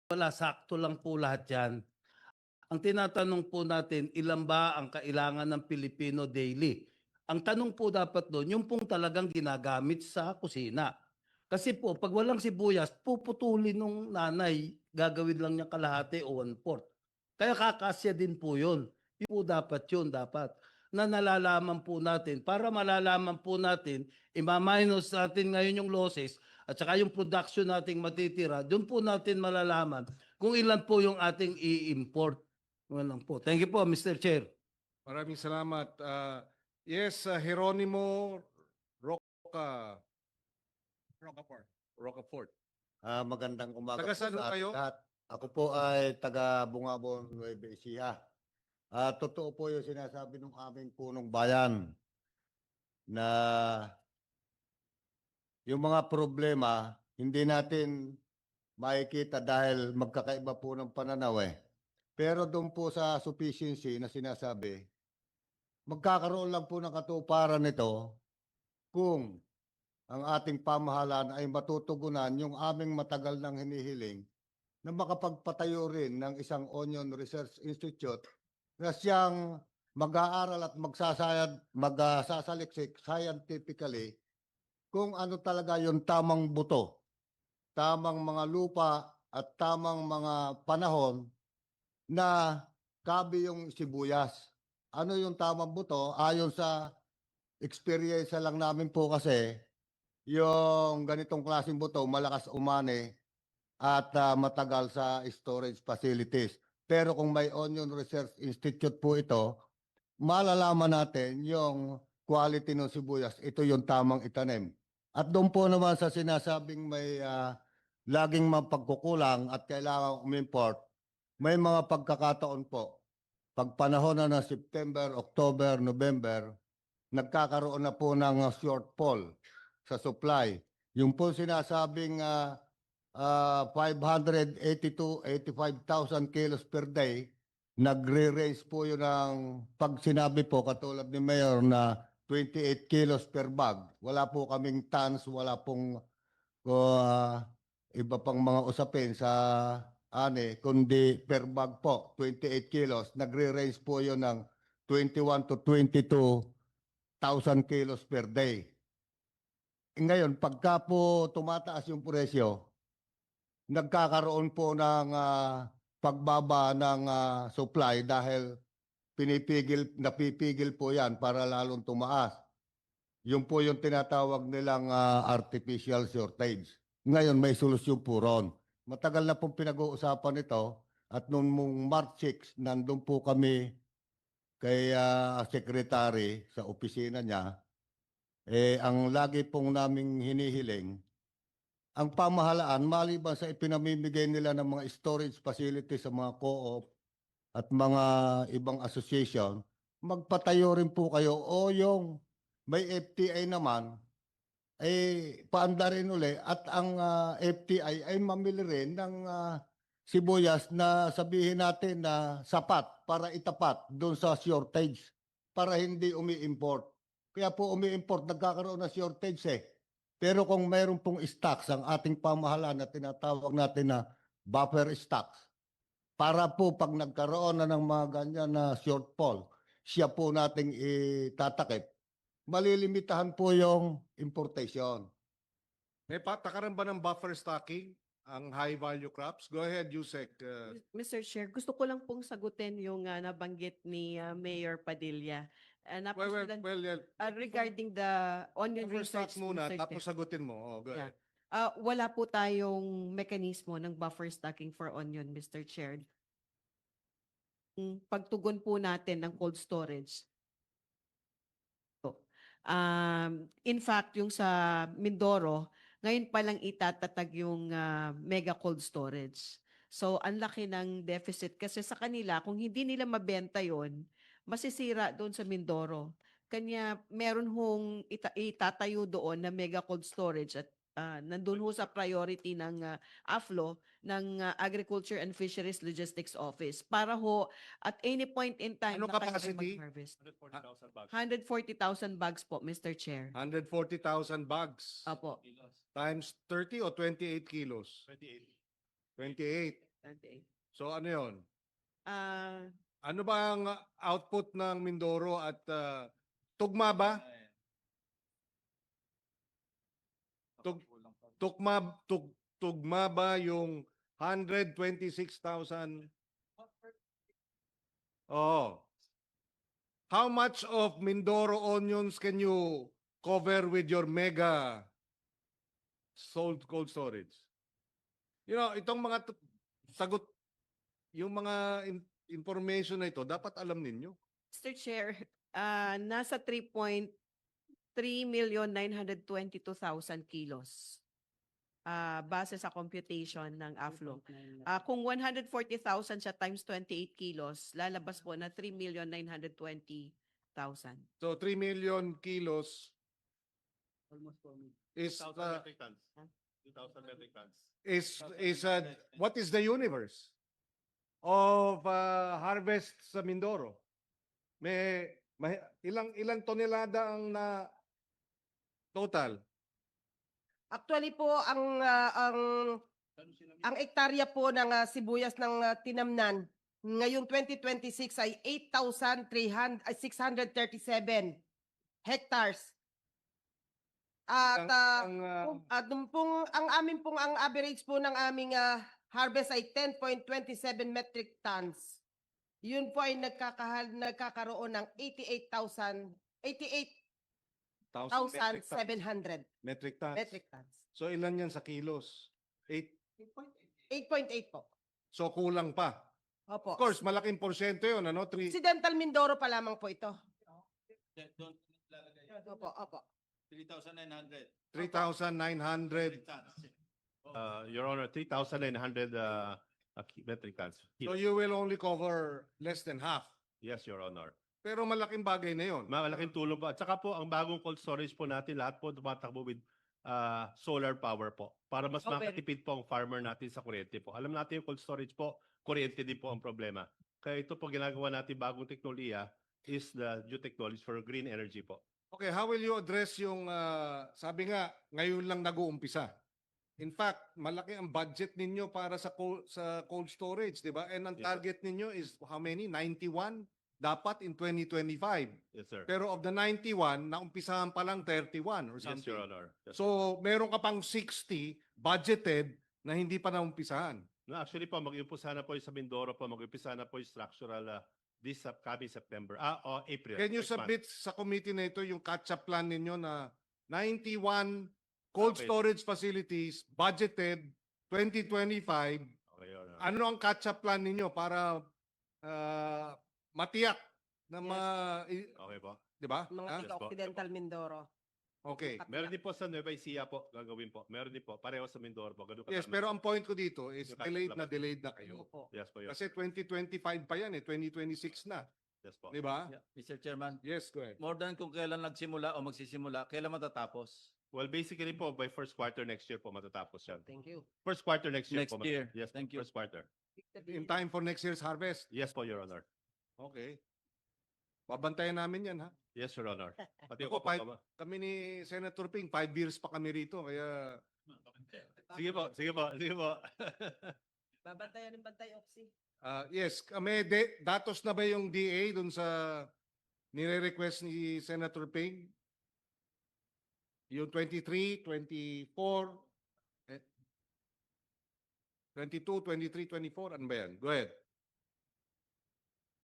wala, sakto lang po lahat yan. Ang tinatanong po natin, ilan ba ang kailangan ng Pilipino daily? Ang tanong po dapat doon, yung pong talagang ginagamit sa kusina. Kasi po, pag walang sibuyas, puputulin nung nanay, gagawin lang niya kalahati o 1/4. Kaya kakasya din po yun. Yun po dapat yun, dapat. Na nalalaman po natin, para malalaman po natin, ima-minus natin ngayon yung losses, at saka yung production nating matitira, doon po natin malalaman kung ilan po yung ating i-import. Yun lang po. Thank you po, Mr. Chair. Maraming salamat. Yes, Jeronimo Rocafort. Magandang umaga Taga po saan sa kayo? ating lahat. Ako po ay taga Bungabon, Nueva Ecija. Totoo po yung sinasabi ng aming punong bayan na yung mga problema hindi natin makikita dahil magkakaiba po ng pananaw eh. Pero doon po sa sufficiency na sinasabi, magkakaroon lang po ng katuparan nito kung ang ating pamahalaan ay matutugunan yung aming matagal nang hinihiling na makapagpatayo rin ng isang Onion Research Institute na siyang mag-aaral at magsasaliksik scientifically kung ano talaga yung tamang buto, tamang mga lupa at tamang mga panahon na kabi yung sibuyas. Ano yung tamang buto? Ayon sa experience lang namin po kasi, yung ganitong klaseng buto, malakas umani at matagal sa storage facilities. Pero kung may Onion Research Institute po ito, malalaman natin yung quality ng sibuyas. Ito yung tamang itanim. At doon po naman sa sinasabing may laging mapagkukulang at kailangan umimport, may mga pagkakataon po. Pag panahon na ng September, October, November, nagkakaroon na po ng shortfall sa supply. Yung po sinasabing 582, 85,000 kilos per day, nagre-range po yun ng, pag sinabi po, katulad ni Mayor na 28 kilos per bag. Wala po kaming tons, wala pong iba pang mga usapin sa kundi per bag po, 28 kilos. Nagre-range po yun ng 21 to 22,000 kilos per day. Ngayon, pagka po tumataas yung presyo, nagkakaroon po ng pagbaba ng supply dahil napipigil po yan para lalong tumaas. Yun po yung tinatawag nilang artificial shortage. Ngayon, may solusyon po ron. Matagal na pong pinag-uusapan ito at noong March 6, nandun po kami kay secretary sa opisina niya. Ang lagi pong naming hinihiling, ang pamahalaan, maliban sa ipinamimigay nila ng mga storage facilities sa mga co-op at mga ibang association, magpatayo rin po kayo o yung may FTI naman, paanda rin uli at ang FTI ay mamili rin ng sibuyas na sabihin natin na sapat para itapat doon sa shortage para hindi umi-import. Kaya po umi-import, nagkakaroon ng shortage eh. Pero kung mayroon pong stocks ang ating pamahalaan na tinatawag natin na buffer stocks, para po pag nagkaroon na ng mga ganyan na shortfall, siya po nating itatakip, malilimitahan po yung importation. May patakaran ba ng buffer stocking ang high value crops? Go ahead, Yusek. Mr. Chair, gusto ko lang pong sagutin yung nabanggit ni Mayor Padilla. Regarding the onion Buffer stock research muna, research tapos sagutin mo. Oh, go ahead. wala po tayong mekanismo ng buffer stocking for onion, Mr. Chair. Pagtugon po natin ng cold storage. In fact, yung sa Mindoro, ngayon pa lang itatatag yung mega cold storage. So, ang laki ng deficit kasi sa kanila, kung hindi nila mabenta yon, masisira doon sa Mindoro. Kanya meron hong itatayo doon na mega cold storage at nandun ho sa priority ng AFLO ng Agriculture and Fisheries Logistics Office para ho at any point in time Anong na kayo ay capacity? mag-harvest. 140,000 bucks. 140,000 bags po, Mr. Chair. 140,000 bags Apo. times 30 o 28 kilos? 28. 28. So ano yon? Ah, Ano ba ang output ng Mindoro at tugma ba? Tugma ba yung 126,000? Oh. How much of Mindoro onions can you cover with your mega sold cold storage? You know, itong mga sagot, yung mga information na ito, dapat alam ninyo. Mr. Chair, nasa 3,922,000 kilos. Base sa computation ng AFLO. Kung 140,000 siya times 28 kilos, lalabas po na 3,920,000. So 3 million kilos is metric tons. 2,000 metric tons. what is the universe of harvest sa Mindoro? May ilang tonelada ang na total? Actually po ang ektarya po ng sibuyas ng tinamnan ngayong 2026 ay 637 hectares. At ang amin pong ang average po ng aming harvest ay 10.27 metric tons. Yun po ay nagkakaroon ng 88,700 Metric tons. metric tons. So ilan yan sa kilos? 8.8 po. So kulang pa. Opo. Of course, malaking porsyento yun, ano? Occidental Mindoro pa lamang po ito. Opo, opo. 3,900 3,900. tons. Your Honor, 3,900 metric tons. So you will only cover less than half. Yes, Your Honor. Pero malaking bagay na yun. Malaking tulong po. At saka po, ang bagong cold storage po natin, lahat po tumatakbo with solar power po. Para mas Okay. makatipid po ang farmer natin sa kuryente po. Alam natin yung cold storage po, kuryente din po ang problema. Kaya ito po ginagawa natin bagong teknolohiya is the new technology for green energy po. Okay, how will you address yung, sabi nga, ngayon lang nag-uumpisa. In fact, malaki ang budget ninyo para sa cold storage, di ba? And ang Yes, sir. target ninyo is how many? 91? Dapat in 2025. Yes, sir. Pero of the 91, naumpisahan pa lang 31 or Yes, something. Your Honor. Yes, So, meron ka pang 60 budgeted na hindi pa naumpisahan. No, actually po, mag-iumpisa na po yung sa Mindoro po, mag-iumpisa na po yung structural this upcoming September, April. Can you next month. submit sa committee na ito yung catch-up plan ninyo na 91 cold Okay. storage facilities budgeted 2025? Okay, Your Honor. Ano ang catch-up plan ninyo para matiyak na Okay po. di ba? Mga Ha? taga Yes po. Occidental Mindoro. Okay. Meron din po sa Nueva Ecija po, gagawin po. Meron din po, pareho sa Mindoro po. Ganun Yes, katama. pero ang point ko dito is Yung delayed na kayo. Opo. Yes po, Kasi 2025 pa yan 2026 na. yes po. Di ba? Yeah, Mr. Chairman, Yes, go ahead. more than kung kailan nagsimula o magsisimula, kailan matatapos? Well, basically po, by first quarter next year po matatapos yan. Thank you. First quarter next year Next po. year. Yes, Thank you. First quarter. In time for next year's harvest. Yes po, Your Honor. Okay. Babantayan namin yan, ha? Yes, Your Honor. Pati Ako, ako po. Kami ni Senator Ping, 5 years pa kami rito, kaya Sige po, sige po, sige po. Babantayan ng bantay, Oxy. yes, kami datos na ba yung DA dun sa nire-request ni Senator Ping? Yung 23, 24, 22, 23, 24, ano ba yan? Go ahead.